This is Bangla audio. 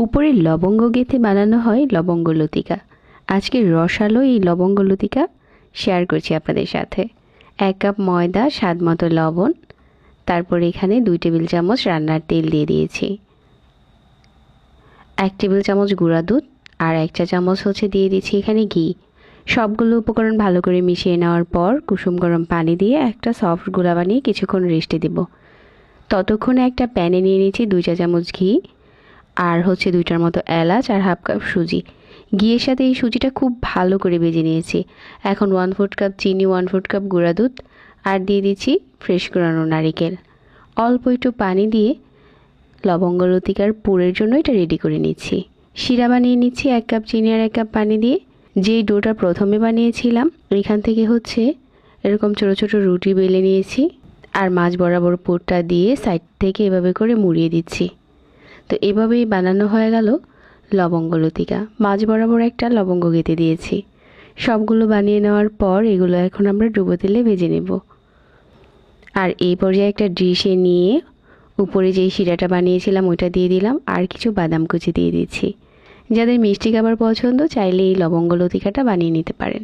উপরে লবঙ্গ গেঁথে বানানো হয় লবঙ্গ লতিকা। আজকে রসালো এই লবঙ্গ লতিকা শেয়ার করছি আপনাদের সাথে। 1 কাপ ময়দা, স্বাদ মতো লবণ, তারপর এখানে 2 টেবিল চামচ রান্নার তেল দিয়ে দিয়েছি, 1 টেবিল চামচ গুঁড়া দুধ, আর 1 চা চামচ দিয়ে দিচ্ছি এখানে ঘি। সবগুলো উপকরণ ভালো করে মিশিয়ে নেওয়ার পর কুসুম গরম পানি দিয়ে একটা সফট গোলা বানিয়ে কিছুক্ষণ রেস্টে দেব। ততক্ষণে একটা প্যানে নিয়ে নিয়েছি 2 চা চামচ ঘি, আর 2টার মতো এলাচ, আর হাফ কাপ সুজি। ঘিয়ের সাথে এই সুজিটা খুব ভালো করে ভেজে নিয়েছি। এখন 1/4 কাপ চিনি, 1/4 কাপ গুঁড়া দুধ, আর দিয়ে দিচ্ছি ফ্রেশ কোরানো নারিকেল। অল্প একটু পানি দিয়ে লবঙ্গ লতিকার পুরের জন্য এটা রেডি করে নিচ্ছি। শিরা বানিয়ে নিচ্ছি 1 কাপ চিনি আর 1 কাপ পানি দিয়ে। যেই ডোটা প্রথমে বানিয়েছিলাম এখান থেকে এরকম ছোট ছোট রুটি বেলে নিয়েছি, আর মাঝ বরাবর পুরটা দিয়ে সাইড থেকে এভাবে করে মুড়িয়ে দিচ্ছি। তো এভাবেই বানানো হয়ে গেল লবঙ্গ লতিকা। মাঝ বরাবর একটা লবঙ্গ গেঁথে দিয়েছি। সবগুলো বানিয়ে নেওয়ার পর এগুলো এখন আমরা ডুবো তেলে ভেজে নেব। আর এই পর্যায়ে একটা ডিশে নিয়ে উপরে যেই শিরাটা বানিয়েছিলাম ওইটা দিয়ে দিলাম, আর কিছু বাদাম কুচি দিয়ে দিচ্ছি। যাদের মিষ্টি খাবার পছন্দ চাইলে এই লবঙ্গ লতিকাটা বানিয়ে নিতে পারেন।